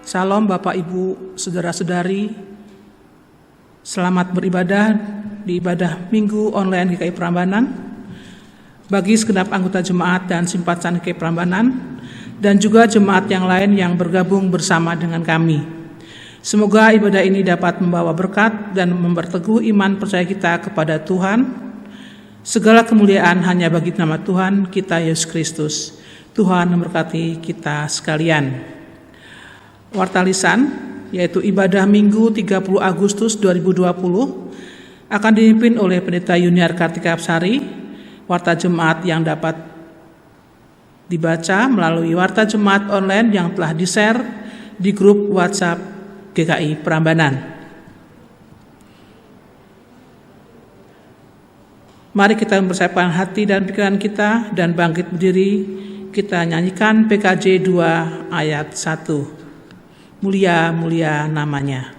Salam Bapak Ibu, Saudara-saudari, selamat beribadah di ibadah Minggu online GKI Prambanan. Bagi segenap anggota jemaat dan simpatisan GKI Prambanan, dan juga jemaat yang lain yang bergabung bersama dengan kami. Semoga ibadah ini dapat membawa berkat dan memperteguh iman percaya kita kepada Tuhan. Segala kemuliaan hanya bagi nama Tuhan kita Yesus Kristus. Tuhan memberkati kita sekalian. Warta lisan, yaitu ibadah Minggu 30 Agustus 2020, akan dipimpin oleh Pendeta Yuniar Kartika Absari. Warta jemaat yang dapat dibaca melalui warta jemaat online yang telah di-share di grup WhatsApp GKI Prambanan. Mari kita mempersiapkan hati dan pikiran kita dan bangkit berdiri. Kita nyanyikan PKJ 2 ayat 1. Mulia, mulia namanya.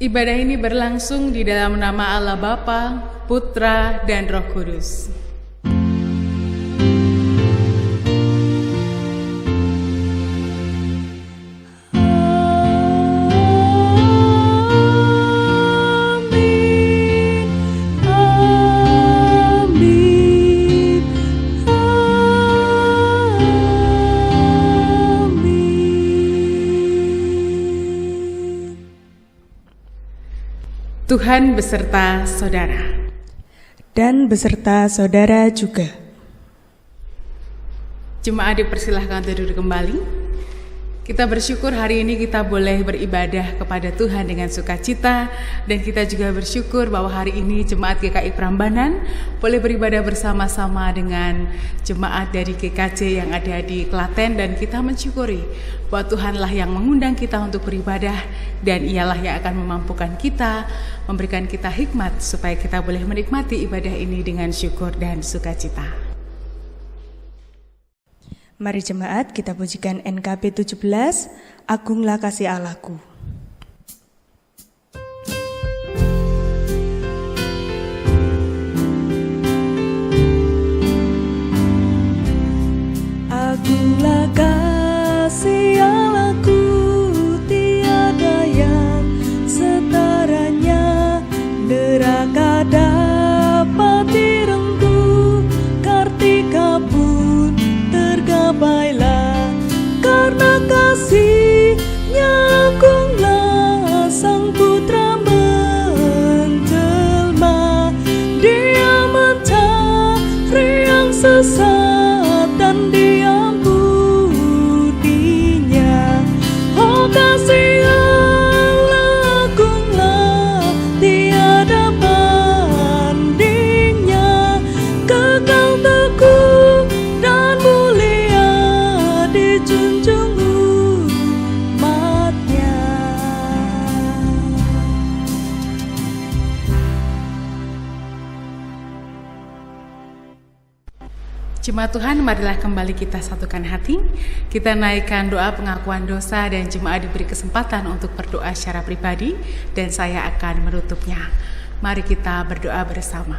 Ibadah ini berlangsung di dalam nama Allah Bapa, Putra, dan Roh Kudus. Tuhan beserta saudara. Dan beserta saudara juga. Jemaat dipersilahkan duduk kembali. Kita bersyukur hari ini kita boleh beribadah kepada Tuhan dengan sukacita. Dan kita juga bersyukur bahwa hari ini jemaat GKI Prambanan boleh beribadah bersama-sama dengan jemaat dari GKJ yang ada di Klaten. Dan kita mensyukuri bahwa Tuhanlah yang mengundang kita untuk beribadah. Dan ialah yang akan memampukan kita, memberikan kita hikmat supaya kita boleh menikmati ibadah ini dengan syukur dan sukacita. Mari jemaat kita pujikan NKB 17, Agunglah Kasih Allahku. Agunglah kasih Allahku, tiada yang setaranya, neraka dapat direngkuh, kartika pun tergapailah, karena kasih-Nya agunglah Sang Putra menjelma. Dia mencari yang sesat dan diampuninya. Oh kasih Allah agunglah, tiada bandingnya, kekal teguh dan mulia dijunjung umat-Nya. 「Jemaat Tuhan, marilah kembali kita satukan hati. Kita naikkan doa pengakuan dosa dan jemaat diberi kesempatan untuk berdoa secara pribadi dan saya akan menutupnya. Mari kita berdoa bersama.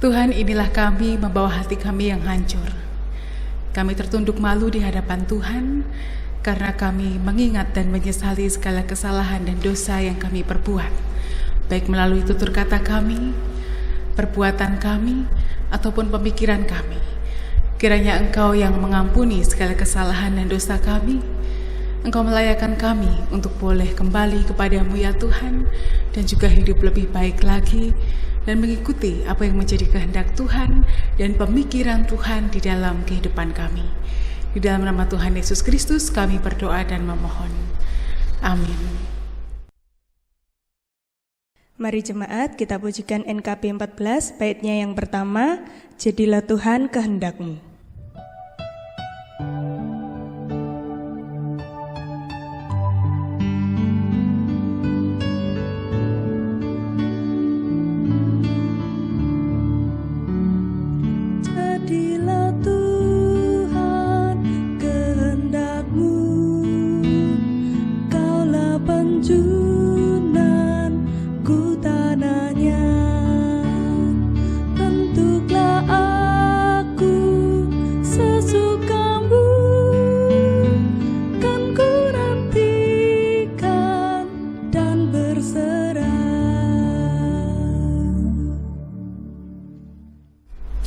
Tuhan, inilah kami membawa hati kami yang hancur. Kami tertunduk malu di hadapan Tuhan karena kami mengingat dan menyesali segala kesalahan dan dosa yang kami perbuat, baik melalui tutur kata kami, perbuatan kami, ataupun pemikiran kami. Kiranya Engkau yang mengampuni segala kesalahan dan dosa kami. Engkau melayakkan kami untuk boleh kembali kepadamu ya Tuhan, dan juga hidup lebih baik lagi, dan mengikuti apa yang menjadi kehendak Tuhan dan pemikiran Tuhan di dalam kehidupan kami. Di dalam nama Tuhan Yesus Kristus kami berdoa dan memohon. Amin. Mari jemaat kita pujikan NKB 14 baitnya yang pertama, Jadilah Tuhan kehendak-Mu.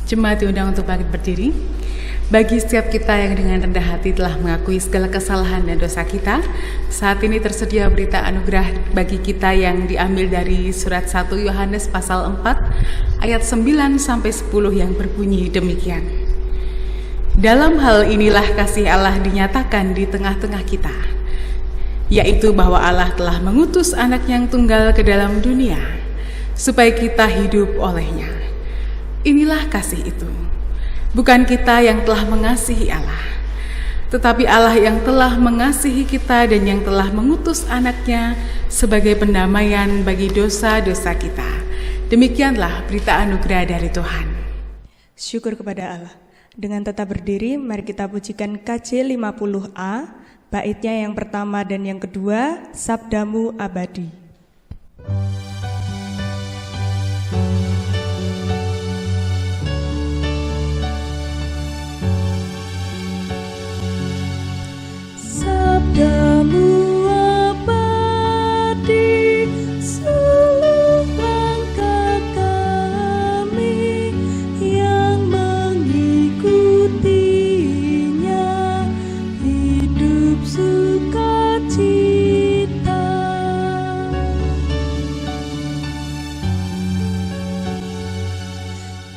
Jemaat diundang untuk bangkit berdiri. Bagi setiap kita yang dengan rendah hati telah mengakui segala kesalahan dan dosa kita, saat ini tersedia berita anugerah bagi kita yang diambil dari surat 1 Yohanes pasal 4 ayat 9-10 yang berbunyi demikian. Dalam hal inilah kasih Allah dinyatakan di tengah-tengah kita, yaitu bahwa Allah telah mengutus Anak yang tunggal ke dalam dunia, supaya kita hidup olehnya. Inilah kasih itu, bukan kita yang telah mengasihi Allah, tetapi Allah yang telah mengasihi kita dan yang telah mengutus Anaknya sebagai pendamaian bagi dosa-dosa kita. Demikianlah berita anugerah dari Tuhan. Syukur kepada Allah. Dengan tetap berdiri, mari kita pujikan KJ 50A, baitnya yang pertama dan yang kedua, Sabdamu Abadi. Sabdamu abadi, seluruh langkah kami yang mengikutinya, hidup sukacita.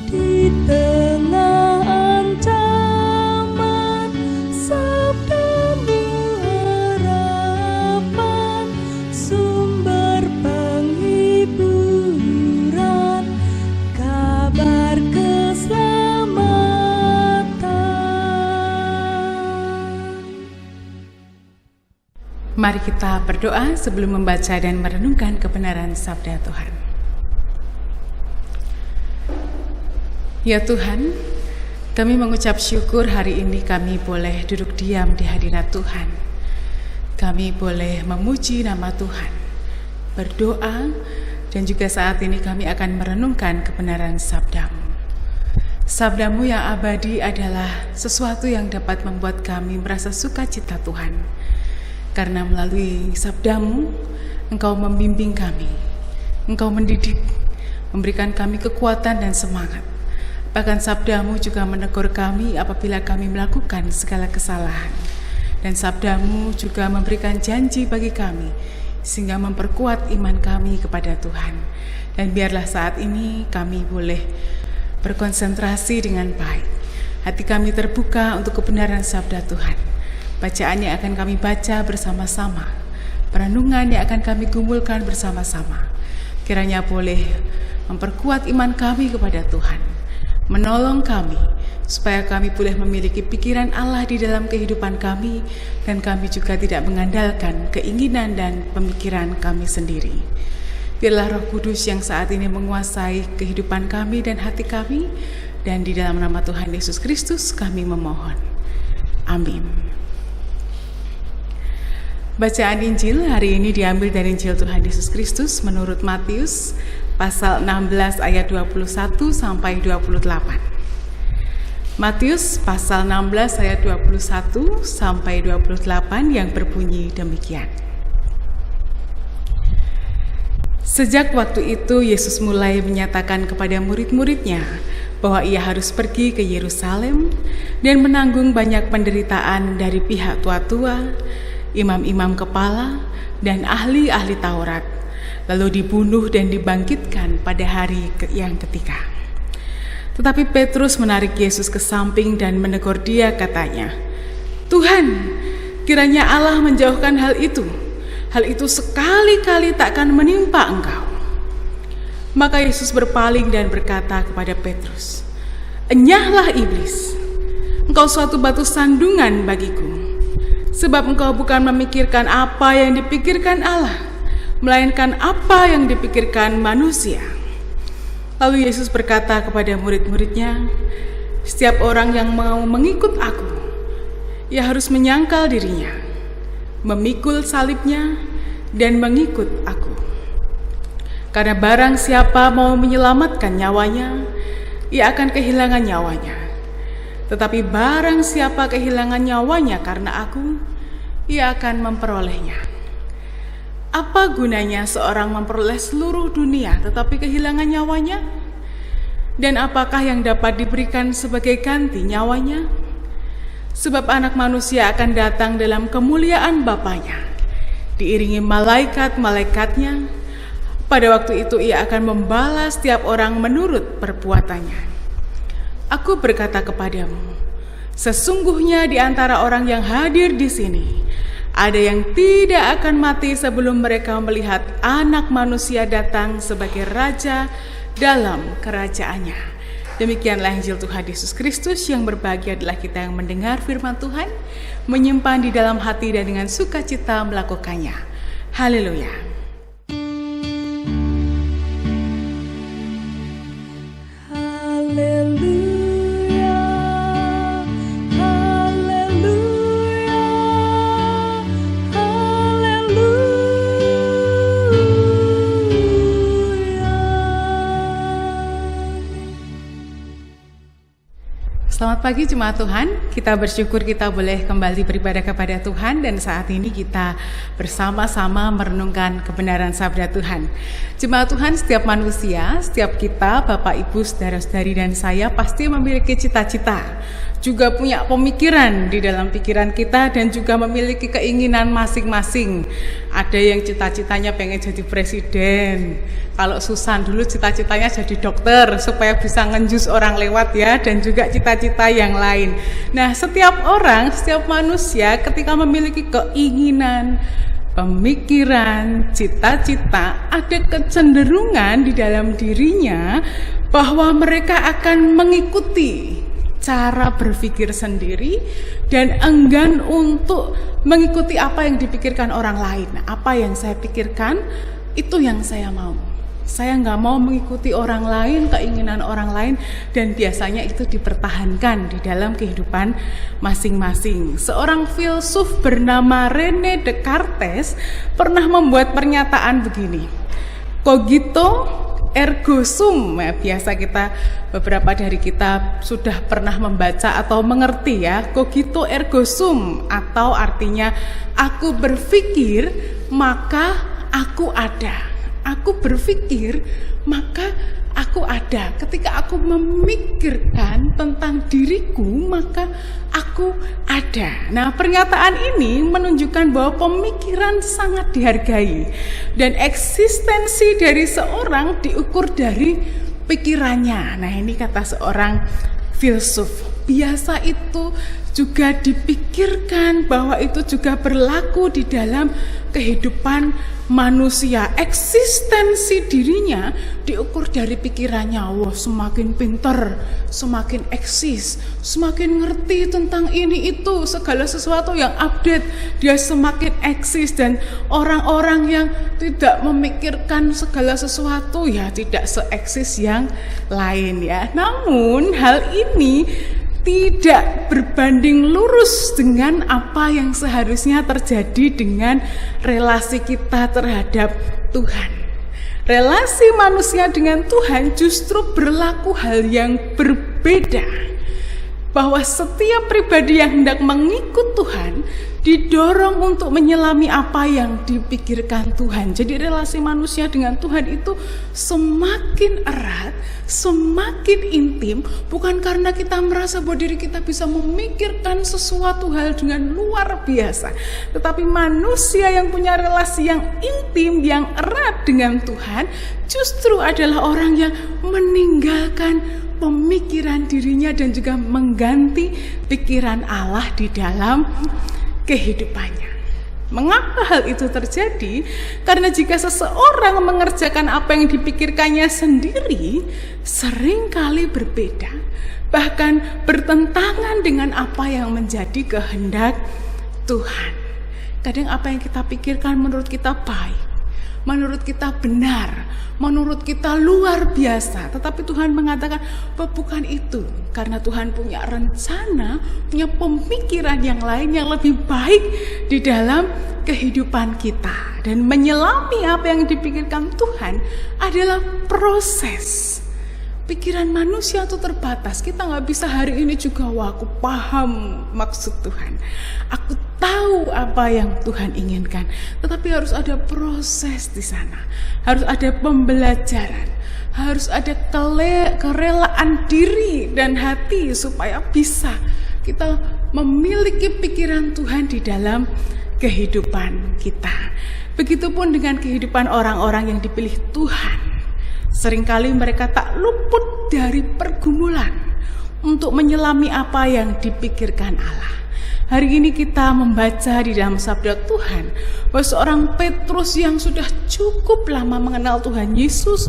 Di tengah ancaman, sabdamu sumber penghiburan, kabar keselamatan. Mari kita berdoa sebelum membaca dan merenungkan kebenaran sabda Tuhan. Ya Tuhan, kami mengucap syukur hari ini kami boleh duduk diam di hadirat Tuhan. Kami boleh memuji nama Tuhan, berdoa, dan juga saat ini kami akan merenungkan kebenaran sabda-Mu. Sabda-Mu yang abadi adalah sesuatu yang dapat membuat kami merasa sukacita Tuhan. Karena melalui sabda-Mu, Engkau membimbing kami, Engkau mendidik, memberikan kami kekuatan dan semangat. Bahkan sabda-Mu juga menegur kami apabila kami melakukan segala kesalahan. Dan sabda-Mu juga memberikan janji bagi kami, sehingga memperkuat iman kami kepada Tuhan. Dan biarlah saat ini kami boleh berkonsentrasi dengan baik. Hati kami terbuka untuk kebenaran sabda Tuhan. Bacaannya akan kami baca bersama-sama. Perenungan yang akan kami gumulkan bersama-sama. Kiranya boleh memperkuat iman kami kepada Tuhan, menolong kami, supaya kami boleh memiliki pikiran Allah di dalam kehidupan kami, dan kami juga tidak mengandalkan keinginan dan pemikiran kami sendiri. Biarlah Roh Kudus yang saat ini menguasai kehidupan kami dan hati kami, dan di dalam nama Tuhan Yesus Kristus kami memohon. Amin. Bacaan Injil hari ini diambil dari Injil Tuhan Yesus Kristus menurut Matius pasal 16 ayat 21 sampai 28. Matius pasal 16 ayat 21 sampai 28 yang berbunyi demikian. Sejak waktu itu Yesus mulai menyatakan kepada murid-muridnya bahwa ia harus pergi ke Yerusalem dan menanggung banyak penderitaan dari pihak tua-tua, imam-imam kepala, dan ahli-ahli Taurat, lalu dibunuh dan dibangkitkan pada hari yang ketiga. Tetapi Petrus menarik Yesus ke samping dan menegur dia, katanya, "Tuhan, kiranya Allah menjauhkan hal itu sekali-kali takkan menimpa engkau." Maka Yesus berpaling dan berkata kepada Petrus, "Enyahlah iblis, engkau suatu batu sandungan bagiku. Sebab engkau bukan memikirkan apa yang dipikirkan Allah, melainkan apa yang dipikirkan manusia." Lalu Yesus berkata kepada murid-muridnya, "Setiap orang yang mau mengikut aku, ia harus menyangkal dirinya, memikul salibnya, dan mengikut aku. Karena barang siapa mau menyelamatkan nyawanya, ia akan kehilangan nyawanya. Tetapi barang siapa kehilangan nyawanya karena aku, ia akan memperolehnya. Apa gunanya seorang memperoleh seluruh dunia tetapi kehilangan nyawanya? Dan apakah yang dapat diberikan sebagai ganti nyawanya? Sebab Anak Manusia akan datang dalam kemuliaan Bapanya, diiringi malaikat-malaikatnya. Pada waktu itu ia akan membalas setiap orang menurut perbuatannya. Aku berkata kepadamu, sesungguhnya di antara orang yang hadir di sini, ada yang tidak akan mati sebelum mereka melihat Anak Manusia datang sebagai Raja dalam kerajaannya." Demikianlah Injil Tuhan Yesus Kristus. Yang berbahagia adalah kita yang mendengar firman Tuhan, menyimpan di dalam hati dan dengan sukacita melakukannya. Haleluya. Selamat pagi jemaat Tuhan, kita bersyukur kita boleh kembali beribadah kepada Tuhan, dan saat ini kita bersama-sama merenungkan kebenaran sabda Tuhan. Jemaat Tuhan, setiap manusia, setiap kita, Bapak, Ibu, saudara-saudari dan saya pasti memiliki cita-cita, juga punya pemikiran di dalam pikiran kita, dan juga memiliki keinginan masing-masing. Ada yang cita-citanya pengen jadi presiden. Kalau Susan dulu cita-citanya jadi dokter supaya bisa ngenjus orang lewat ya, dan juga cita-cita yang lain. Nah, setiap orang, setiap manusia ketika memiliki keinginan, pemikiran, cita-cita, ada kecenderungan di dalam dirinya bahwa mereka akan mengikuti cara berpikir sendiri dan enggan untuk mengikuti apa yang dipikirkan orang lain. Apa yang saya pikirkan, itu yang saya mau. Saya nggak mau mengikuti orang lain, keinginan orang lain, dan biasanya itu dipertahankan di dalam kehidupan masing-masing. Seorang filsuf bernama René Descartes pernah membuat pernyataan begini, cogito ergo sum. Biasa kita, beberapa dari kita sudah pernah membaca atau mengerti ya, cogito ergo sum, atau artinya aku berpikir maka aku ada. Aku berpikir maka aku ada. Ketika aku memikirkan tentang diriku, maka aku ada. Nah, pernyataan ini menunjukkan bahwa pemikiran sangat dihargai, dan eksistensi dari seorang diukur dari pikirannya. Nah, ini kata seorang filsuf. biasa itu juga dipikirkan bahwa itu juga berlaku di dalam kehidupan manusia. Eksistensi dirinya diukur dari pikirannya. Wah, semakin pintar, semakin eksis, semakin ngerti tentang ini itu, segala sesuatu yang update, dia semakin eksis. Dan orang-orang yang tidak memikirkan segala sesuatu ya tidak seeksis yang lain ya. Namun hal ini tidak berbanding lurus dengan apa yang seharusnya terjadi dengan relasi kita terhadap Tuhan. Relasi manusia dengan Tuhan justru berlaku hal yang berbeda. Bahwa setiap pribadi yang hendak mengikut Tuhan didorong untuk menyelami apa yang dipikirkan Tuhan. Jadi relasi manusia dengan Tuhan itu semakin erat, semakin intim, bukan karena kita merasa bahwa diri kita bisa memikirkan sesuatu hal dengan luar biasa, tetapi manusia yang punya relasi yang intim, yang erat dengan Tuhan justru adalah orang yang meninggalkan pemikiran dirinya dan juga mengganti pikiran Allah di dalam kehidupannya. Mengapa hal itu terjadi? Karena jika seseorang mengerjakan apa yang dipikirkannya sendiri, seringkali berbeda, bahkan bertentangan dengan apa yang menjadi kehendak Tuhan. Kadang apa yang kita pikirkan menurut kita baik, menurut kita benar, menurut kita luar biasa, tetapi Tuhan mengatakan bahwa bukan itu, karena Tuhan punya rencana, punya pemikiran yang lain yang lebih baik di dalam kehidupan kita. Dan menyelami apa yang dipikirkan Tuhan adalah proses. Pikiran manusia itu terbatas. Kita gak bisa hari ini juga, wah aku paham maksud Tuhan, aku tahu apa yang Tuhan inginkan. Tetapi harus ada proses di sana, harus ada pembelajaran, harus ada kerelaan diri dan hati supaya bisa kita memiliki pikiran Tuhan di dalam kehidupan kita. Begitupun dengan kehidupan orang-orang yang dipilih Tuhan. Seringkali mereka tak luput dari pergumulan untuk menyelami apa yang dipikirkan Allah. Hari ini kita membaca di dalam sabda Tuhan bahwa seorang Petrus yang sudah cukup lama mengenal Tuhan Yesus,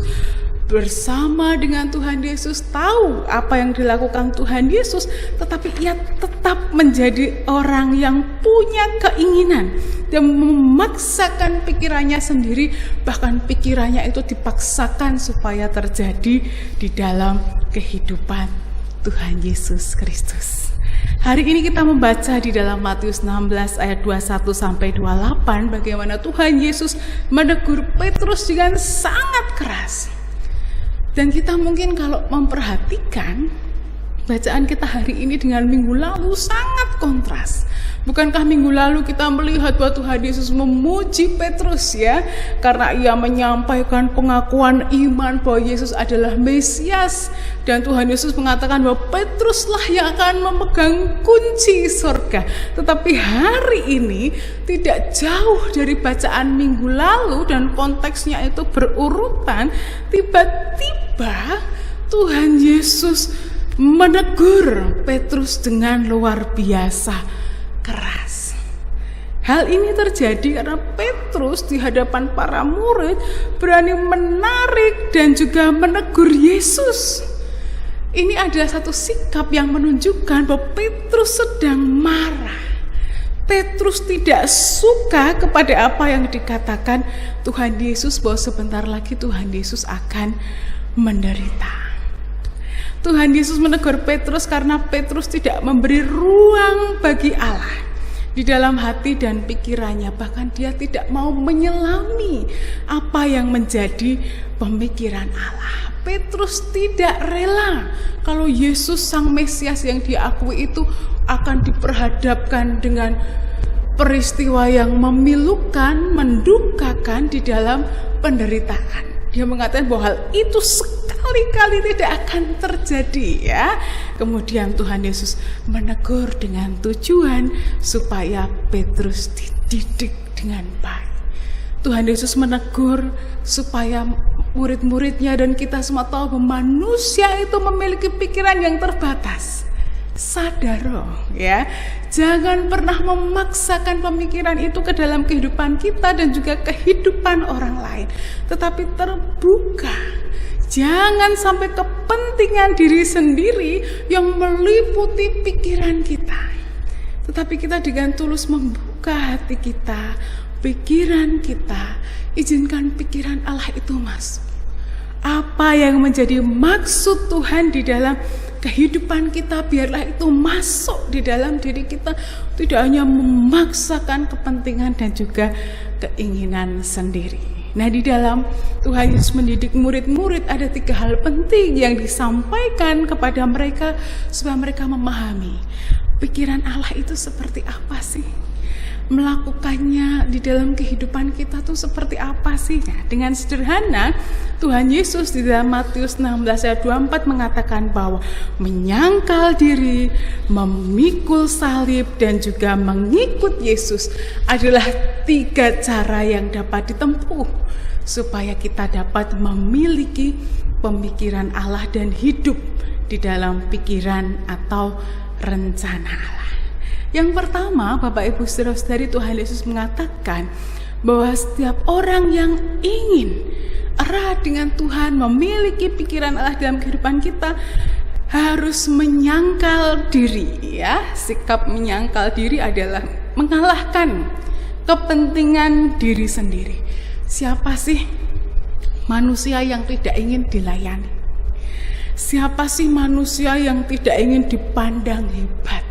bersama dengan Tuhan Yesus, tahu apa yang dilakukan Tuhan Yesus, tetapi ia tetap menjadi orang yang punya keinginan dan memaksakan pikirannya sendiri, bahkan pikirannya itu dipaksakan supaya terjadi di dalam kehidupan Tuhan Yesus Kristus. Hari ini kita membaca di dalam Matius 16 ayat 21 sampai 28 bagaimana Tuhan Yesus menegur Petrus dengan sangat keras. Dan kita mungkin kalau memperhatikan bacaan kita hari ini dengan minggu lalu sangat kontras. Bukankah minggu lalu kita melihat bahwa Tuhan Yesus memuji Petrus ya, karena ia menyampaikan pengakuan iman bahwa Yesus adalah Mesias, dan Tuhan Yesus mengatakan bahwa Petruslah yang akan memegang kunci surga. Tetapi hari ini tidak jauh dari bacaan minggu lalu dan konteksnya itu berurutan, tiba-tiba Tuhan Yesus menegur Petrus dengan luar biasa keras. Hal ini terjadi karena Petrus di hadapan para murid berani menarik dan juga menegur Yesus. Ini adalah satu sikap yang menunjukkan bahwa Petrus sedang marah. Petrus tidak suka kepada apa yang dikatakan Tuhan Yesus, bahwa sebentar lagi Tuhan Yesus akan menderita. Tuhan Yesus menegur Petrus karena Petrus tidak memberi ruang bagi Allah di dalam hati dan pikirannya. Bahkan dia tidak mau menyelami apa yang menjadi pemikiran Allah. Petrus tidak rela kalau Yesus Sang Mesias yang diakui itu akan diperhadapkan dengan peristiwa yang memilukan, mendukakan di dalam penderitaan. Dia mengatakan bahwa hal itu sekali-kali tidak akan terjadi ya. Kemudian Tuhan Yesus menegur dengan tujuan supaya Petrus dididik dengan baik. Tuhan Yesus menegur supaya murid-muridnya dan kita semua tahu bahwa manusia itu memiliki pikiran yang terbatas. sadaro, ya. Jangan pernah memaksakan pemikiran itu ke dalam kehidupan kita dan juga kehidupan orang lain, tetapi terbuka. Jangan sampai kepentingan diri sendiri yang meliputi pikiran kita, tetapi kita dengan tulus membuka hati kita, pikiran kita. Izinkan pikiran Allah itu masuk. Apa yang menjadi maksud Tuhan di dalam kehidupan kita, biarlah itu masuk di dalam diri kita. Tidak hanya memaksakan kepentingan dan juga keinginan sendiri. Nah, di dalam Tuhan Yesus mendidik murid-murid, ada 3 hal penting yang disampaikan kepada mereka supaya mereka memahami pikiran Allah itu seperti apa sih, melakukannya di dalam kehidupan kita tuh seperti apa sih. Nah, dengan sederhana Tuhan Yesus di dalam Matius 16 ayat 24 mengatakan bahwa menyangkal diri, memikul salib, dan juga mengikut Yesus adalah 3 cara yang dapat ditempuh supaya kita dapat memiliki pemikiran Allah dan hidup di dalam pikiran atau rencana Allah. Yang pertama, Bapak Ibu Saudara-saudari, Tuhan Yesus mengatakan bahwa setiap orang yang ingin erat dengan Tuhan, memiliki pikiran Allah dalam kehidupan kita, harus menyangkal diri, ya. Sikap menyangkal diri adalah mengalahkan kepentingan diri sendiri. Siapa sih manusia yang tidak ingin dilayani? Siapa sih manusia yang tidak ingin dipandang hebat?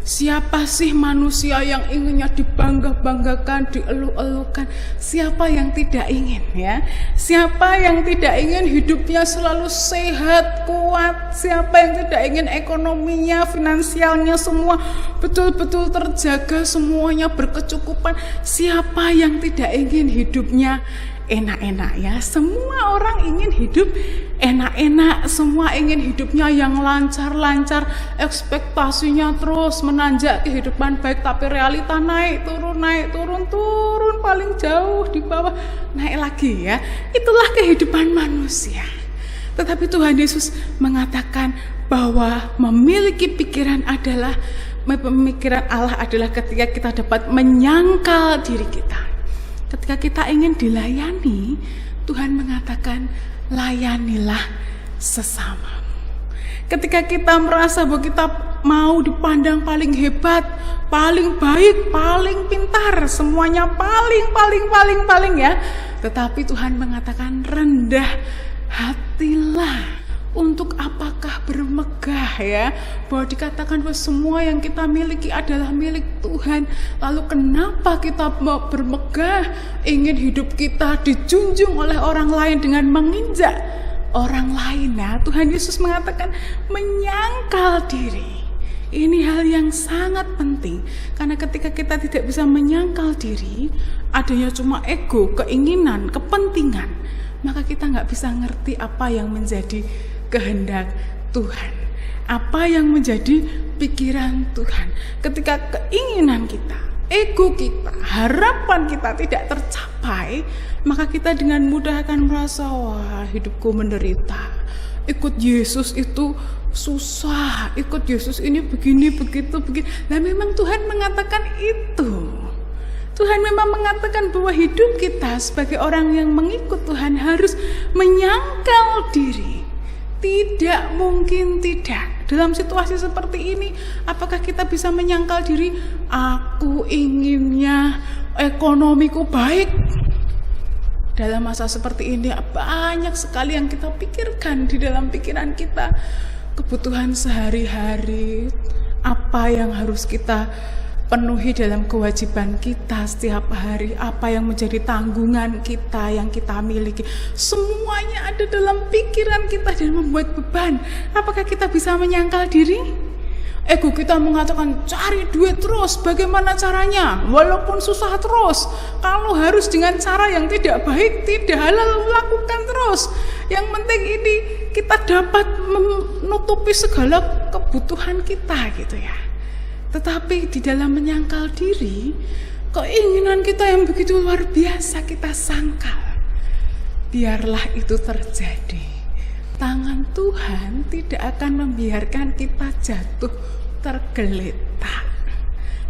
Siapa sih manusia yang inginnya dibangga-banggakan, dieluk-elukan? Siapa yang tidak ingin, ya? Siapa yang tidak ingin hidupnya selalu sehat, kuat? Siapa yang tidak ingin ekonominya, finansialnya semua betul-betul terjaga, semuanya berkecukupan? Siapa yang tidak ingin hidupnya enak-enak, ya? Semua orang ingin hidup enak-enak, semua ingin hidupnya yang lancar-lancar, ekspektasinya terus menanjak kehidupan baik, tapi realita naik turun, paling jauh di bawah, naik lagi, ya. Itulah kehidupan manusia. Tetapi Tuhan Yesus mengatakan bahwa memiliki pikiran Allah adalah ketika kita dapat menyangkal diri kita. Ketika kita ingin dilayani, Tuhan mengatakan, layanilah sesamamu. Ketika kita merasa bahwa kita mau dipandang paling hebat, paling baik, paling pintar, semuanya paling, ya. Tetapi Tuhan mengatakan, rendah hatilah. Untuk apakah bermegah, ya? Bahwa dikatakan bahwa semua yang kita miliki adalah milik Tuhan. Lalu kenapa kita mau bermegah? Ingin hidup kita dijunjung oleh orang lain dengan menginjak orang lain. Nah, Tuhan Yesus mengatakan menyangkal diri. Ini hal yang sangat penting. Karena ketika kita tidak bisa menyangkal diri, adanya cuma ego, keinginan, kepentingan, maka kita nggak bisa ngerti apa yang menjadi kehendak Tuhan, apa yang menjadi pikiran Tuhan. Ketika keinginan kita, ego kita, harapan kita tidak tercapai, maka kita dengan mudah akan merasa, wah, hidupku menderita. Ikut Yesus itu susah, ikut Yesus ini begini, begitu. Nah, memang Tuhan mengatakan itu. Tuhan memang mengatakan bahwa hidup kita sebagai orang yang mengikut Tuhan harus menyangkal diri. Tidak mungkin tidak. Dalam situasi seperti ini, apakah kita bisa menyangkal diri? Aku inginnya ekonomiku baik. Dalam masa seperti ini banyak sekali yang kita pikirkan di dalam pikiran kita. Kebutuhan sehari-hari, apa yang harus kita penuhi dalam kewajiban kita setiap hari, apa yang menjadi tanggungan kita yang kita miliki, semuanya ada dalam pikiran kita dan membuat beban. Apakah kita bisa menyangkal diri? Ego kita mengatakan cari duit terus, bagaimana caranya? Walaupun susah terus, kalau harus dengan cara yang tidak baik, tidak halal, lakukan terus. Yang penting ini kita dapat menutupi segala kebutuhan kita, gitu ya. Tetapi di dalam menyangkal diri, keinginan kita yang begitu luar biasa kita sangkal. Biarlah itu terjadi. tangan Tuhan tidak akan membiarkan kita jatuh tergeletak.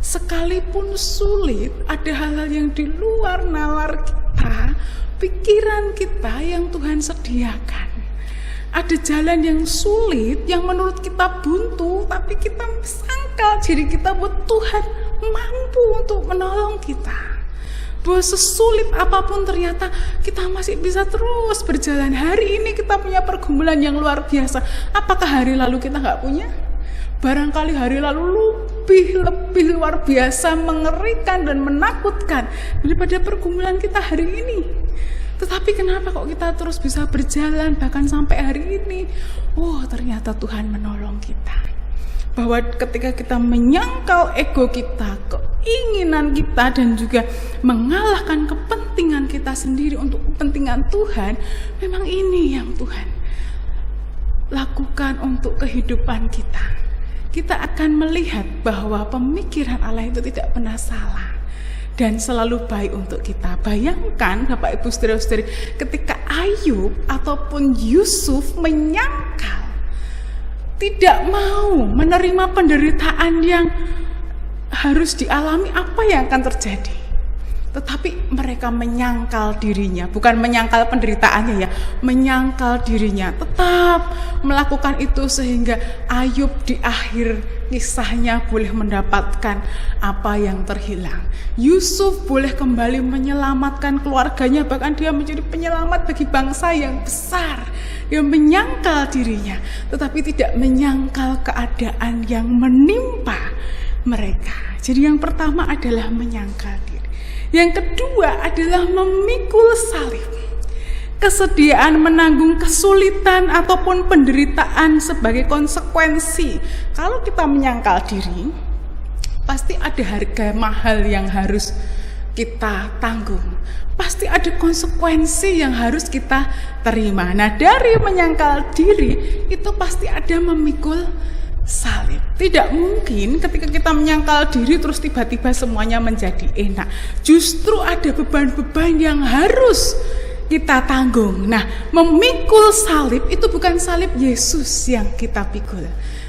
Sekalipun sulit, ada hal-hal yang di luar nalar kita, pikiran kita yang Tuhan sediakan. Ada jalan yang sulit, yang menurut kita buntu, tapi kita sangkal diri kita bahwa Tuhan mampu untuk menolong kita. Bahwa sesulit apapun ternyata kita masih bisa terus berjalan. Hari ini kita punya pergumulan yang luar biasa. Apakah hari lalu kita nggak punya? Barangkali hari lalu lebih luar biasa, mengerikan dan menakutkan daripada pergumulan kita hari ini. Tetapi kenapa kok kita terus bisa berjalan bahkan sampai hari ini? Oh, ternyata Tuhan menolong kita. Bahwa ketika kita menyangkal ego kita, keinginan kita, dan juga mengalahkan kepentingan kita sendiri untuk kepentingan Tuhan, memang ini yang Tuhan lakukan untuk kehidupan kita. Kita akan melihat bahwa pemikiran Allah itu tidak pernah salah dan selalu baik untuk kita. Bayangkan Bapak Ibu saudara-saudari, ketika Ayub ataupun Yusuf menyangkal, tidak mau menerima penderitaan yang harus dialami, apa yang akan terjadi? Tetapi mereka menyangkal dirinya, bukan menyangkal penderitaannya ya, menyangkal dirinya, tetap melakukan itu sehingga Ayub di akhir kisahnya boleh mendapatkan apa yang terhilang. Yusuf boleh kembali menyelamatkan keluarganya, bahkan dia menjadi penyelamat bagi bangsa yang besar. Dia menyangkal dirinya, tetapi tidak menyangkal keadaan yang menimpa mereka. Jadi yang pertama adalah menyangkal diri. Yang kedua adalah memikul salib. Kesediaan menanggung kesulitan ataupun penderitaan sebagai konsekuensi. Kalau kita menyangkal diri, pasti ada harga mahal yang harus kita tanggung. Pasti ada konsekuensi yang harus kita terima. Nah, dari menyangkal diri itu pasti ada memikul salib. Tidak mungkin ketika kita menyangkal diri terus tiba-tiba semuanya menjadi enak. Justru ada beban-beban yang harus kita tanggung. Nah, memikul salib itu bukan salib Yesus yang kita pikul,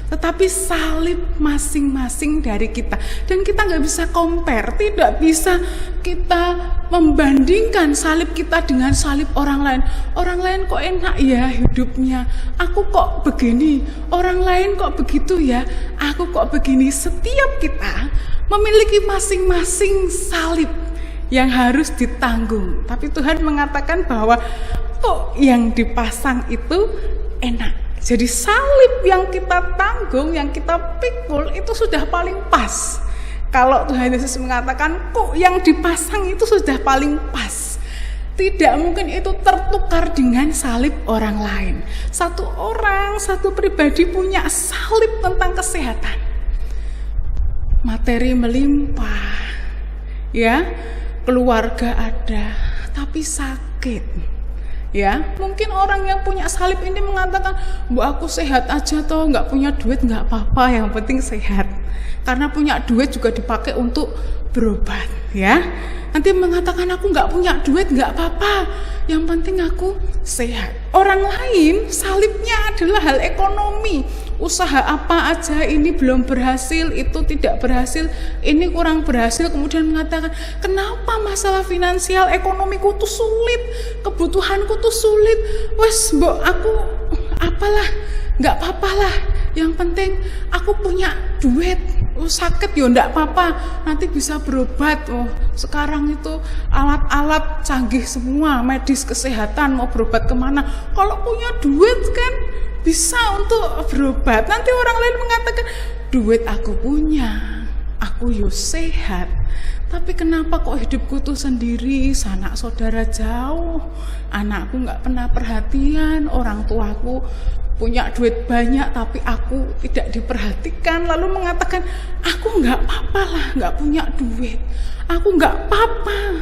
tetapi salib masing-masing dari kita. Dan kita nggak bisa compare, tidak bisa kita membandingkan salib kita dengan salib orang lain. Orang lain kok enak ya hidupnya, aku kok begini. Orang lain kok begitu ya, aku kok begini. Setiap kita memiliki masing-masing salib yang harus ditanggung. Tapi Tuhan mengatakan bahwa kok yang dipasang itu enak. Jadi salib yang kita tanggung, yang kita pikul itu sudah paling pas. Kalau Tuhan Yesus mengatakan kok yang dipasang itu sudah paling pas. Tidak mungkin itu tertukar dengan salib orang lain. Satu orang, satu pribadi punya salib tentang kesehatan. Materi melimpah, ya, keluarga ada, tapi sakit. Ya, mungkin orang yang punya salib ini mengatakan, "Bu, aku sehat aja toh, nggak punya duit nggak apa-apa, yang penting sehat." Karena punya duit juga dipakai untuk berobat, ya. Nanti mengatakan aku nggak punya duit nggak apa-apa, yang penting aku sehat. Orang lain salibnya adalah hal ekonomi. Usaha apa aja ini belum berhasil, itu tidak berhasil, ini kurang berhasil, kemudian mengatakan kenapa masalah finansial ekonomiku tuh sulit, kebutuhanku tuh sulit. Wes mbok aku apalah, nggak apa-apa lah, yang penting aku punya duit. Sakit ya nggak apa-apa, nanti bisa berobat. Oh, sekarang itu alat-alat canggih semua, medis kesehatan, mau berobat kemana, kalau punya duit kan bisa untuk berobat. Nanti orang lain mengatakan, duit aku punya, aku yo sehat, tapi kenapa kok hidupku tuh sendiri, sanak saudara jauh, anakku nggak pernah perhatian, orang tuaku punya duit banyak tapi aku tidak diperhatikan. Lalu mengatakan, aku nggak apa-apa lah nggak punya duit, aku nggak apa-apa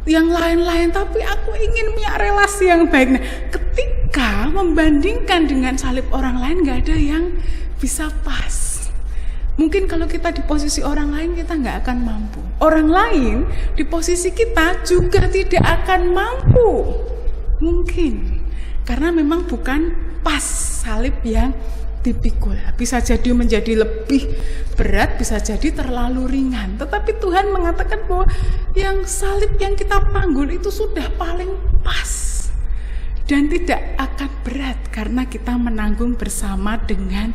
yang lain-lain, tapi aku ingin punya relasi yang baik. Nah, ketika membandingkan dengan salib orang lain, nggak ada yang bisa pas. Mungkin kalau kita di posisi orang lain, kita nggak akan mampu. Orang lain di posisi kita juga tidak akan mampu. Mungkin karena memang bukan pas salib yang dipikul. Bisa jadi menjadi lebih berat, bisa jadi terlalu ringan. Tetapi Tuhan mengatakan bahwa yang salib yang kita panggul itu sudah paling pas dan tidak akan berat karena kita menanggung bersama dengan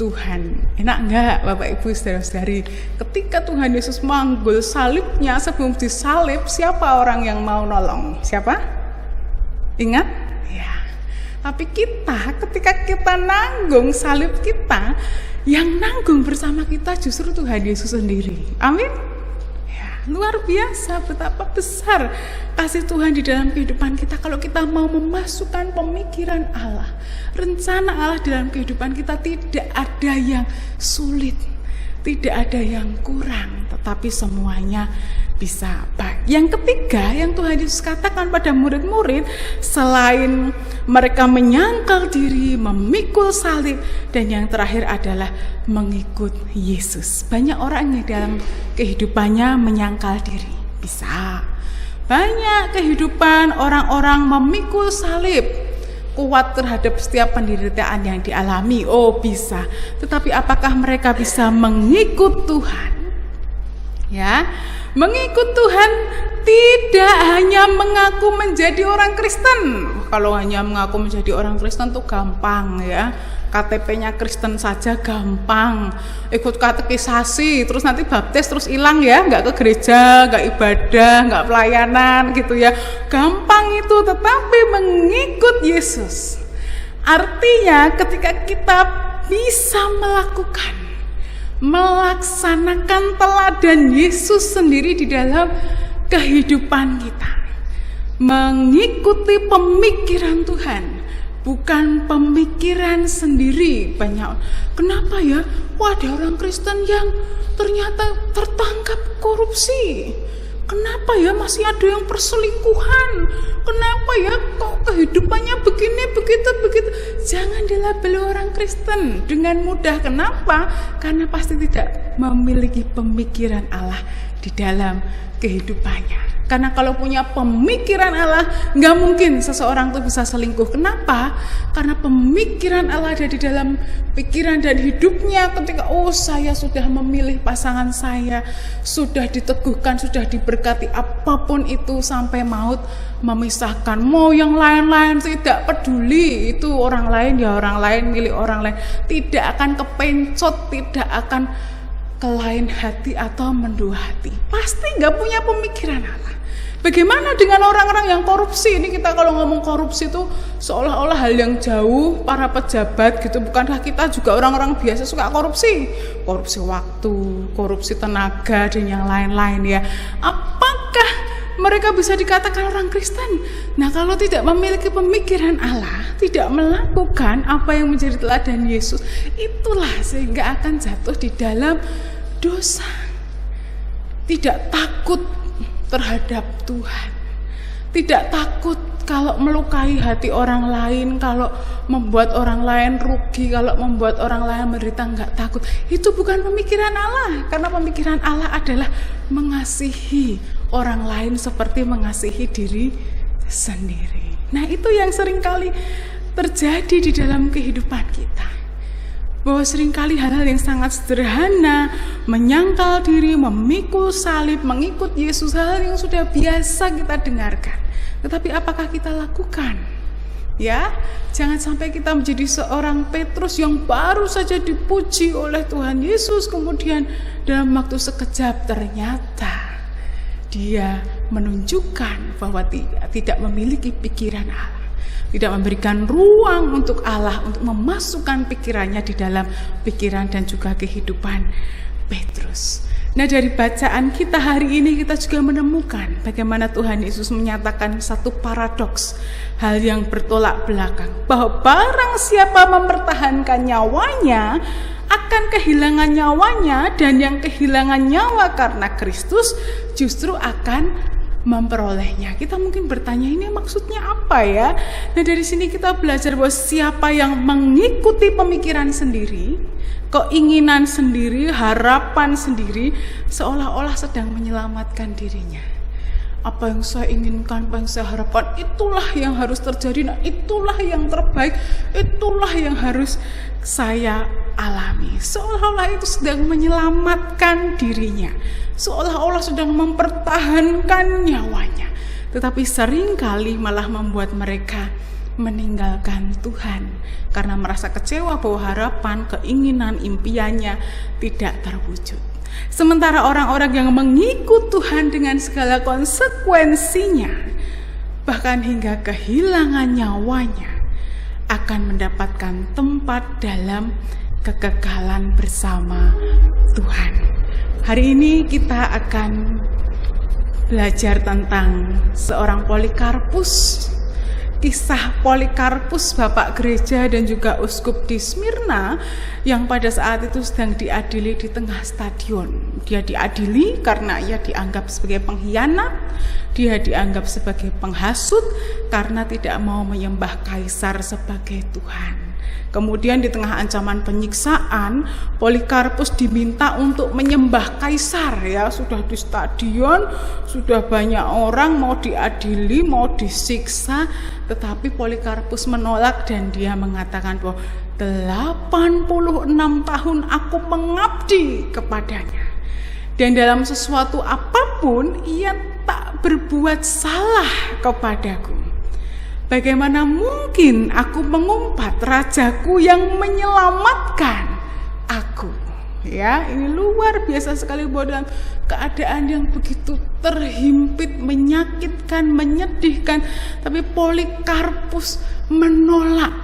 Tuhan. Enak enggak Bapak Ibu saudara-saudari? Ketika Tuhan Yesus manggul salibnya, sebelum disalib, siapa orang yang mau nolong? Siapa? Ingat? Ya. Tapi kita, ketika kita nanggung salib kita, yang nanggung bersama kita justru Tuhan Yesus sendiri. Amin. Ya, luar biasa betapa besar kasih Tuhan di dalam kehidupan kita kalau kita mau memasukkan pemikiran Allah, rencana Allah dalam kehidupan kita. Tidak ada yang sulit, tidak ada yang kurang, tetapi semuanya bisa baik. Yang ketiga yang Tuhan Yesus katakan pada murid-murid, selain mereka menyangkal diri, memikul salib, dan yang terakhir adalah mengikut Yesus. Banyak orang yang dalam kehidupannya menyangkal diri. Bisa. Banyak kehidupan orang-orang memikul salib, kuat terhadap setiap penderitaan yang dialami. Oh, bisa. Tetapi apakah mereka bisa mengikut Tuhan? Ya, mengikut Tuhan tidak hanya mengaku menjadi orang Kristen. Kalau hanya mengaku menjadi orang Kristen tuh gampang ya. KTP-nya Kristen saja gampang. Ikut katekisasi, terus nanti baptis, terus hilang ya, nggak ke gereja, nggak ibadah, nggak pelayanan gitu ya. Gampang itu, tetapi mengikut Yesus artinya ketika kita bisa melaksanakan teladan Yesus sendiri di dalam kehidupan kita, mengikuti pemikiran Tuhan, bukan pemikiran sendiri. Banyak, kenapa ya? Wah, ada orang Kristen yang ternyata tertangkap korupsi. Kenapa ya masih ada yang perselingkuhan? Kenapa ya kok kehidupannya begini, begitu? Jangan dilabeli orang Kristen dengan mudah. Kenapa? Karena pasti tidak memiliki pemikiran Allah di dalam kehidupannya. Karena kalau punya pemikiran Allah, nggak mungkin seseorang itu bisa selingkuh. Kenapa? Karena pemikiran Allah ada di dalam pikiran dan hidupnya. Ketika saya sudah memilih pasangan saya, sudah diteguhkan, sudah diberkati, apapun itu sampai maut memisahkan. Mau yang lain-lain tidak peduli, itu orang lain ya orang lain, milih orang lain. Tidak akan kepencot, tidak akan ke lain hati atau mendua hati. Pasti nggak punya pemikiran Allah. Bagaimana dengan orang-orang yang korupsi? Ini kita kalau ngomong korupsi itu seolah-olah hal yang jauh, para pejabat gitu. Bukankah kita juga orang-orang biasa suka korupsi? Korupsi waktu, korupsi tenaga, dan yang lain-lain ya. Apakah mereka bisa dikatakan orang Kristen? Nah, kalau tidak memiliki pemikiran Allah, tidak melakukan apa yang menjadi teladan Yesus, itulah sehingga akan jatuh di dalam dosa. Tidak takut terhadap Tuhan, tidak takut kalau melukai hati orang lain, kalau membuat orang lain rugi, kalau membuat orang lain menderita, nggak takut. Itu bukan pemikiran Allah, karena pemikiran Allah adalah mengasihi orang lain seperti mengasihi diri sendiri. Nah, itu yang seringkali terjadi di dalam kehidupan kita. Bahwa seringkali hal-hal yang sangat sederhana, menyangkal diri, memikul salib, mengikut Yesus, hal-hal yang sudah biasa kita dengarkan. Tetapi apakah kita lakukan? Ya, jangan sampai kita menjadi seorang Petrus yang baru saja dipuji oleh Tuhan Yesus, kemudian dalam waktu sekejap ternyata dia menunjukkan bahwa tidak memiliki pikiran Allah. Tidak memberikan ruang untuk Allah untuk memasukkan pikirannya di dalam pikiran dan juga kehidupan Petrus. Nah, dari bacaan kita hari ini kita juga menemukan bagaimana Tuhan Yesus menyatakan satu paradoks, hal yang bertolak belakang, bahwa barang siapa mempertahankan nyawanya akan kehilangan nyawanya, dan yang kehilangan nyawa karena Kristus justru akan memperolehnya. Kita mungkin bertanya, ini maksudnya apa ya? Nah, dari sini kita belajar bahwa siapa yang mengikuti pemikiran sendiri, keinginan sendiri, harapan sendiri, seolah-olah sedang menyelamatkan dirinya. apa yang saya inginkan, apa yang saya harapkan, itulah yang harus terjadi. Nah, itulah yang terbaik, itulah yang harus saya alami. Seolah-olah itu sedang menyelamatkan dirinya, seolah-olah sedang mempertahankan nyawanya. Tetapi seringkali malah membuat mereka meninggalkan Tuhan karena merasa kecewa bahwa harapan, keinginan, impiannya tidak terwujud. Sementara orang-orang yang mengikut Tuhan dengan segala konsekuensinya, bahkan hingga kehilangan nyawanya, akan mendapatkan tempat dalam kekekalan bersama Tuhan. Hari ini kita akan belajar tentang seorang Polikarpus. Kisah Polikarpus, bapak gereja dan juga uskup di Smyrna, yang pada saat itu sedang diadili di tengah stadion. Dia diadili karena ia dianggap sebagai pengkhianat, dia dianggap sebagai penghasut karena tidak mau menyembah kaisar sebagai Tuhan. Kemudian di tengah ancaman penyiksaan, Polikarpus diminta untuk menyembah kaisar. Ya, sudah di stadion, sudah banyak orang mau diadili, mau disiksa, tetapi Polikarpus menolak dan dia mengatakan bahwa 86 tahun aku mengabdi kepadanya. Dan dalam sesuatu apapun ia tak berbuat salah kepadaku. Bagaimana mungkin aku mengumpat rajaku yang menyelamatkan aku? Ya, ini luar biasa sekali bahwa dalam keadaan yang begitu terhimpit, menyakitkan, menyedihkan, tapi Polikarpus menolak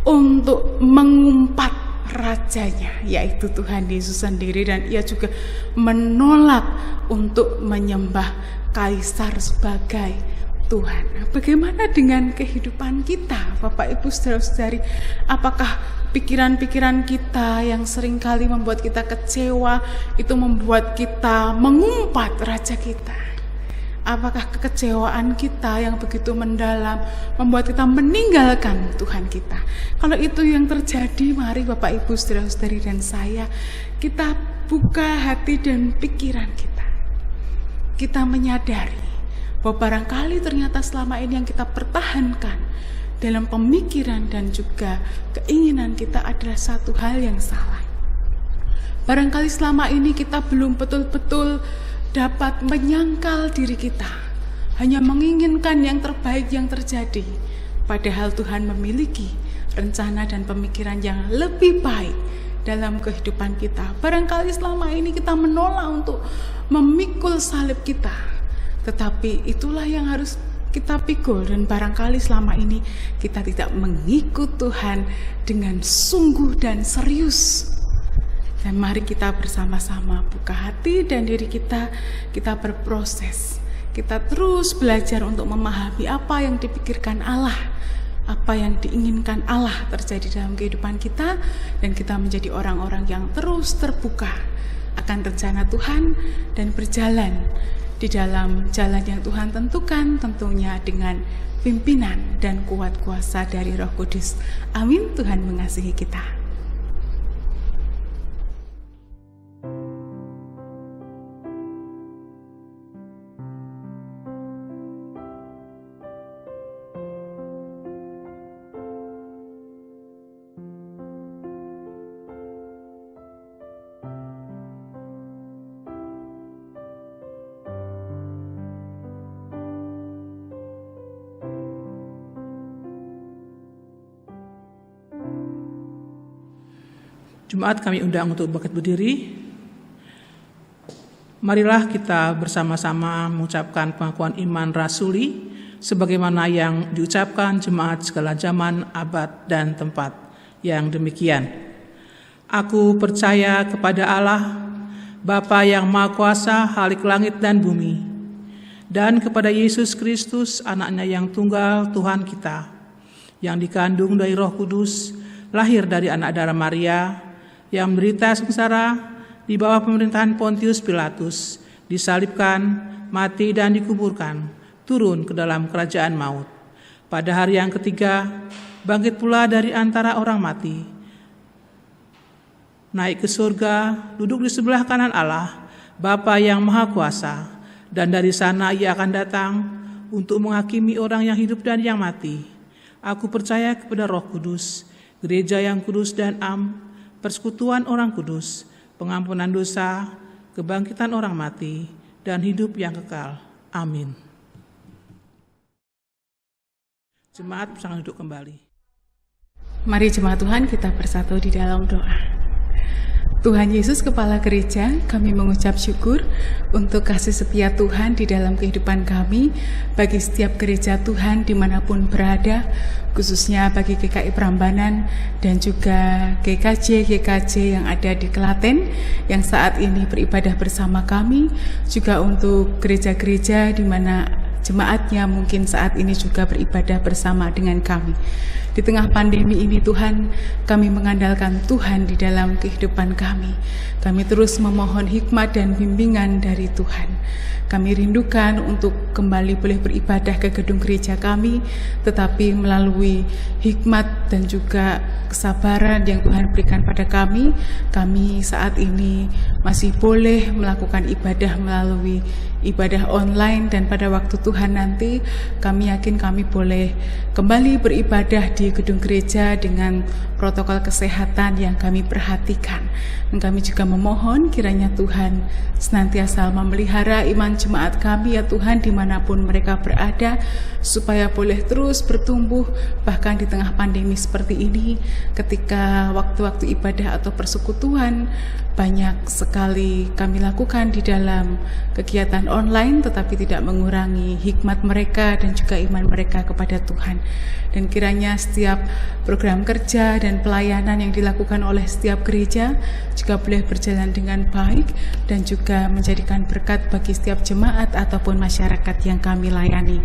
untuk mengumpat rajanya, yaitu Tuhan Yesus sendiri, dan ia juga menolak untuk menyembah kaisar sebagai Tuhan. Bagaimana dengan kehidupan kita, Bapak Ibu Saudara-saudari? Apakah pikiran-pikiran kita yang seringkali membuat kita kecewa itu membuat kita mengumpat raja kita? Apakah kekecewaan kita yang begitu mendalam membuat kita meninggalkan Tuhan kita? Kalau itu yang terjadi, mari Bapak Ibu Saudara-saudari dan saya, kita buka hati dan pikiran kita. Kita menyadari bahwa barangkali ternyata selama ini yang kita pertahankan dalam pemikiran dan juga keinginan kita adalah satu hal yang salah. Barangkali selama ini kita belum betul-betul dapat menyangkal diri kita, hanya menginginkan yang terbaik yang terjadi, padahal Tuhan memiliki rencana dan pemikiran yang lebih baik dalam kehidupan kita. Barangkali selama ini kita menolak untuk memikul salib kita, tetapi itulah yang harus kita pikul, dan barangkali selama ini kita tidak mengikut Tuhan dengan sungguh dan serius. Dan mari kita bersama-sama buka hati dan diri kita berproses. Kita terus belajar untuk memahami apa yang dipikirkan Allah, apa yang diinginkan Allah terjadi dalam kehidupan kita, dan kita menjadi orang-orang yang terus terbuka akan rencana Tuhan dan berjalan di dalam jalan yang Tuhan tentukan, tentunya dengan pimpinan dan kuat kuasa dari Roh Kudus. Amin. Tuhan mengasihi kita. Jemaat kami undang untuk bangkit berdiri. Marilah kita bersama-sama mengucapkan pengakuan iman rasuli sebagaimana yang diucapkan jemaat segala zaman, abad, dan tempat yang demikian. Aku percaya kepada Allah, Bapa yang Maha Kuasa, Khalik langit dan bumi, dan kepada Yesus Kristus, anaknya yang tunggal, Tuhan kita, yang dikandung dari Roh Kudus, lahir dari anak darah Maria, yang menderita sengsara di bawah pemerintahan Pontius Pilatus, disalibkan, mati dan dikuburkan, turun ke dalam kerajaan maut. Pada hari yang ketiga, bangkit pula dari antara orang mati, naik ke surga, duduk di sebelah kanan Allah, Bapa yang Maha Kuasa, dan dari sana ia akan datang untuk menghakimi orang yang hidup dan yang mati. Aku percaya kepada Roh Kudus, gereja yang kudus dan persekutuan orang kudus, pengampunan dosa, kebangkitan orang mati, dan hidup yang kekal. Amin. Jemaat bersama duduk kembali. Mari jemaat Tuhan kita bersatu di dalam doa. Tuhan Yesus Kepala Gereja, kami mengucap syukur untuk kasih setia Tuhan di dalam kehidupan kami, bagi setiap gereja Tuhan dimanapun berada, khususnya bagi GKI Prambanan dan juga GKJ yang ada di Klaten yang saat ini beribadah bersama kami, juga untuk gereja-gereja di mana jemaatnya mungkin saat ini juga beribadah bersama dengan kami. Di tengah pandemi ini Tuhan, kami mengandalkan Tuhan di dalam kehidupan kami. Kami terus memohon hikmat dan bimbingan dari Tuhan. Kami rindukan untuk kembali boleh beribadah ke gedung gereja kami, tetapi melalui hikmat dan juga kesabaran yang Tuhan berikan pada kami saat ini masih boleh melakukan ibadah melalui ibadah online, dan pada waktu Tuhan nanti kami yakin kami boleh kembali beribadah di gedung gereja dengan protokol kesehatan yang kami perhatikan. Dan kami juga memohon kiranya Tuhan senantiasa memelihara iman jemaat kami ya Tuhan dimanapun mereka berada, supaya boleh terus bertumbuh bahkan di tengah pandemi seperti ini, ketika waktu-waktu ibadah atau persekutuan banyak sekali kami lakukan di dalam kegiatan online, tetapi tidak mengurangi hikmat mereka dan juga iman mereka kepada Tuhan. Dan kiranya setiap program kerja dan pelayanan yang dilakukan oleh setiap gereja juga boleh berjalan dengan baik dan juga menjadikan berkat bagi setiap jemaat ataupun masyarakat yang kami layani.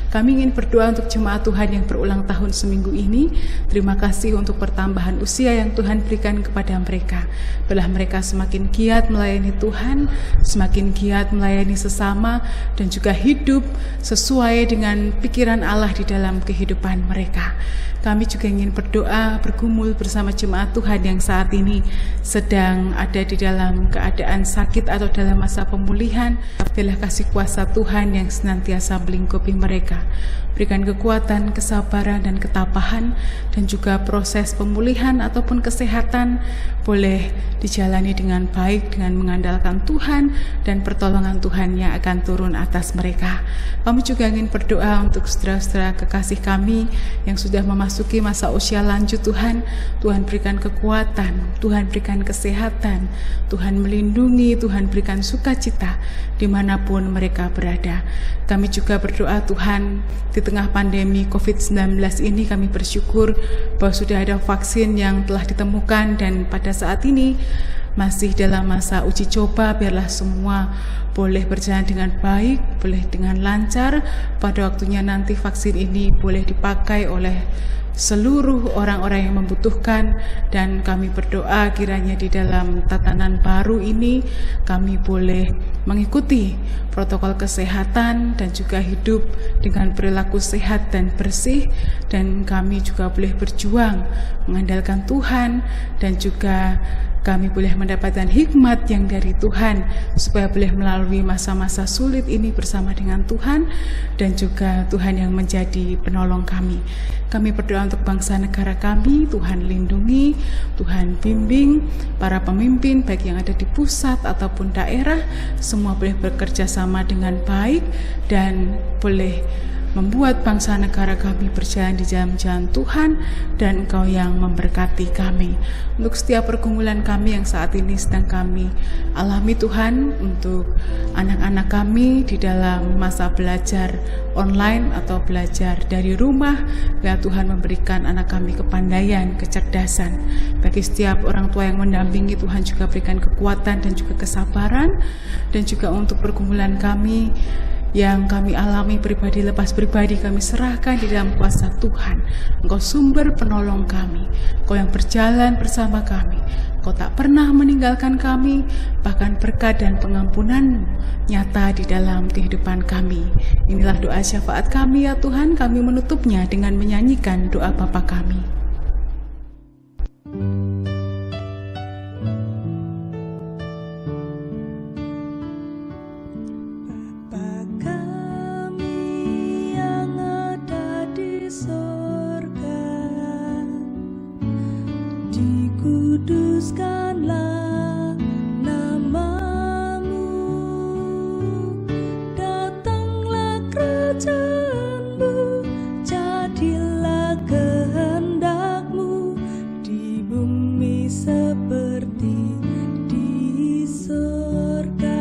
Kami ingin berdoa untuk jemaat Tuhan yang berulang tahun seminggu ini. Terima kasih untuk pertambahan usia yang Tuhan berikan kepada mereka. Biarlah mereka semakin giat melayani Tuhan, semakin giat melayani sesama, dan juga hidup sesuai dengan pikiran Allah di dalam kehidupan mereka. Kami juga ingin berdoa, bergumul bersama jemaat Tuhan yang saat ini sedang ada di dalam keadaan sakit atau dalam masa pemulihan. Biarlah kasih kuasa Tuhan yang senantiasa melingkupi mereka. Berikan kekuatan, kesabaran, dan ketabahan, dan juga proses pemulihan ataupun kesehatan boleh dijalani dengan baik dengan mengandalkan Tuhan dan pertolongan Tuhan yang akan turun atas mereka. Kami juga ingin berdoa untuk saudara-saudara kekasih kami yang sudah memasuki masa usia lanjut Tuhan. Tuhan berikan kekuatan, Tuhan berikan kesehatan, Tuhan melindungi, Tuhan berikan sukacita dimanapun mereka berada. Kami juga berdoa Tuhan, di tengah pandemi COVID-19 ini kami bersyukur bahwa sudah ada vaksin yang telah ditemukan, dan pada saat ini masih dalam masa uji coba. Biarlah semua boleh berjalan dengan baik, boleh dengan lancar. Pada waktunya nanti vaksin ini boleh dipakai oleh seluruh orang-orang yang membutuhkan, dan kami berdoa kiranya di dalam tatanan baru ini kami boleh mengikuti protokol kesehatan dan juga hidup dengan perilaku sehat dan bersih, dan kami juga boleh berjuang mengandalkan Tuhan, dan juga kami boleh mendapatkan hikmat yang dari Tuhan supaya boleh melalui masa-masa sulit ini bersama dengan Tuhan, dan juga Tuhan yang menjadi penolong kami. Kami berdoa untuk bangsa negara kami, Tuhan lindungi, Tuhan bimbing para pemimpin baik yang ada di pusat ataupun daerah, semua boleh bekerja sama dengan baik dan boleh membuat bangsa negara kami berjalan di jalan-jalan Tuhan, dan Engkau yang memberkati kami. Untuk setiap pergumulan kami yang saat ini sedang kami alami Tuhan, untuk anak-anak kami di dalam masa belajar online atau belajar dari rumah, ya Tuhan memberikan anak kami kepandaian, kecerdasan. Bagi setiap orang tua yang mendampingi, Tuhan juga berikan kekuatan dan juga kesabaran. Dan juga untuk pergumulan kami yang kami alami pribadi lepas pribadi, kami serahkan di dalam kuasa Tuhan. Engkau sumber penolong kami, Engkau yang berjalan bersama kami, Engkau tak pernah meninggalkan kami, bahkan berkat dan pengampunan nyata di dalam kehidupan kami. Inilah doa syafaat kami ya Tuhan. Kami menutupnya dengan menyanyikan doa Bapa kami. kuduskanlah namamu, datanglah kerajaanmu, jadilah kehendakmu di bumi seperti di sorga.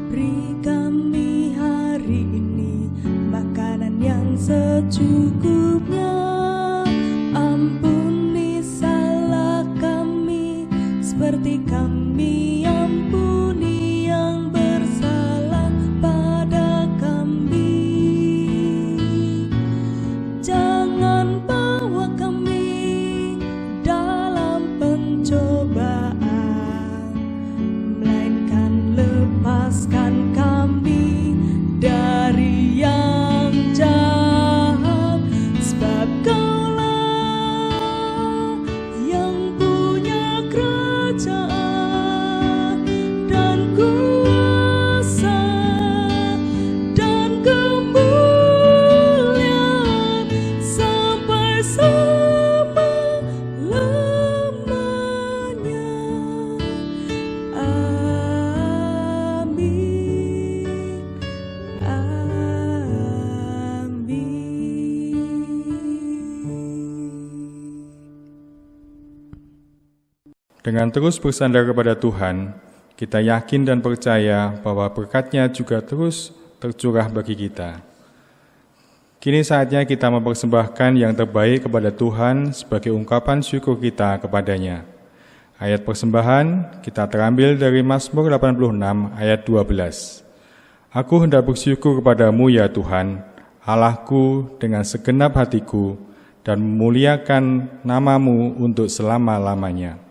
Beri kami hari ini makanan yang secukupnya, ampuni salah kami seperti kami ampuni yang bersalah pada kami. Jangan bawa kami dalam pencobaan, melainkan lepaskan kami dari yang jahat, sebab Kaulah yang punya kerajaan dan kuasa dan kemuliaan sampai selama-lamanya. Amin. Amin. Dengan terus bersandar kepada Tuhan, kita yakin dan percaya bahwa berkat-Nya juga terus tercurah bagi kita. Kini saatnya kita mempersembahkan yang terbaik kepada Tuhan sebagai ungkapan syukur kita kepada-Nya. Ayat persembahan kita terambil dari Mazmur 86 ayat 12. Aku hendak bersyukur kepadamu ya Tuhan, Allahku dengan segenap hatiku, dan memuliakan namamu untuk selama-lamanya.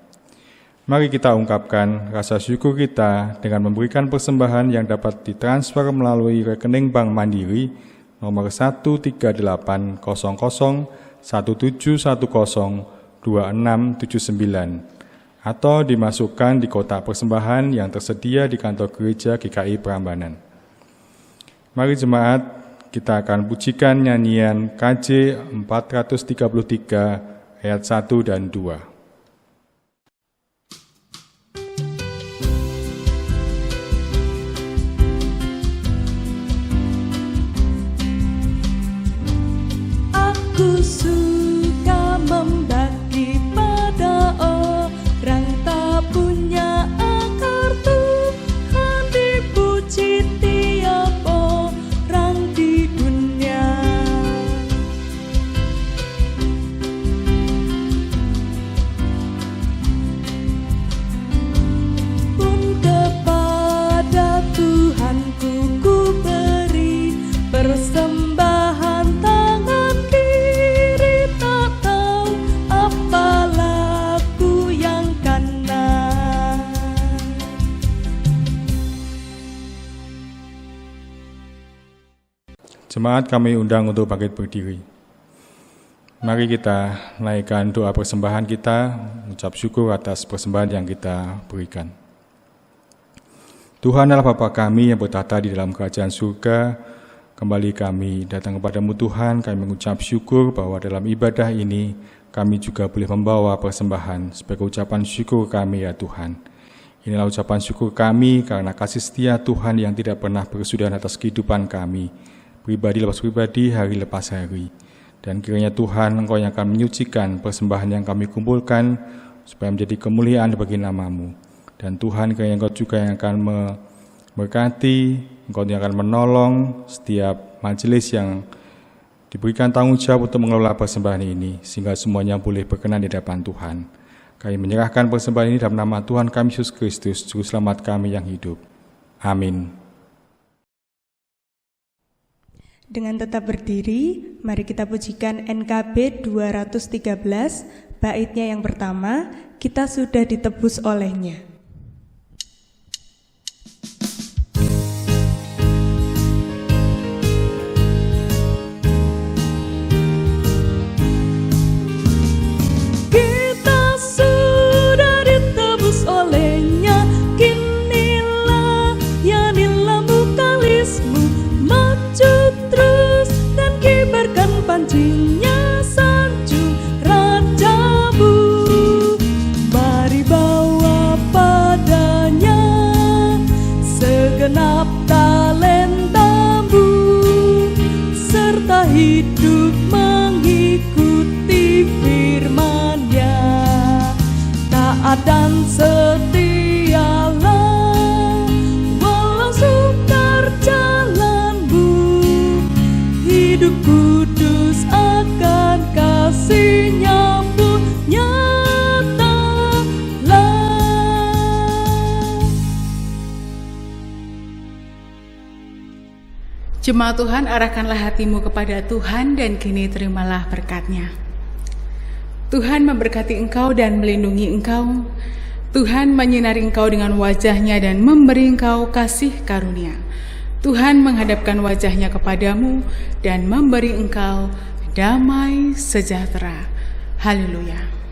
Mari kita ungkapkan rasa syukur kita dengan memberikan persembahan yang dapat ditransfer melalui rekening Bank Mandiri nomor 138-1710-2679 atau dimasukkan di kotak persembahan yang tersedia di kantor gereja GKI Prambanan. Mari jemaat, kita akan pujikan nyanyian KJ 433 ayat 1 dan 2. Aku suka membagi pada orang tak punya akar, Tuhan dipuji tiap orang di dunia. Pun kepada Tuhanku ku beri persembahan tangan kiri, tak tahu apa laku yang kanan. Jemaat kami undang untuk bangkit berdiri. Mari kita naikkan doa persembahan kita, mengucap syukur atas persembahan yang kita berikan. Tuhan adalah Bapa kami yang bertata di dalam kerajaan surga. Kembali kami datang kepadamu Tuhan, kami mengucap syukur bahwa dalam ibadah ini kami juga boleh membawa persembahan sebagai ucapan syukur kami ya Tuhan. Inilah ucapan syukur kami karena kasih setia Tuhan yang tidak pernah berkesudahan atas kehidupan kami, pribadi lepas pribadi, hari lepas hari. Dan kiranya Tuhan, Engkau yang akan menyucikan persembahan yang kami kumpulkan, supaya menjadi kemuliaan bagi nama-Mu. Dan Tuhan, kiranya Engkau juga yang akan memberkati, Engkau yang akan menolong setiap majelis yang diberikan tanggung jawab untuk mengelola persembahan ini, sehingga semuanya boleh berkenan di hadapan Tuhan. Kami menyerahkan persembahan ini dalam nama Tuhan kami Yesus Kristus, Juru Selamat kami yang hidup. Amin. Dengan tetap berdiri, mari kita pujikan NKB 213, baitnya yang pertama, kita sudah ditebus olehnya. Kita sudah ditebus olehnya, kinilah yanilah mukalismu, maju terus dan kibarkan pancinya, sanjung Rajamu. Jemaat Tuhan, arahkanlah hatimu kepada Tuhan dan kini terimalah berkat-Nya. Tuhan memberkati engkau dan melindungi engkau. Tuhan menyinari engkau dengan wajah-Nya dan memberi engkau kasih karunia. Tuhan menghadapkan wajah-Nya kepadamu dan memberi engkau damai sejahtera. Haleluya.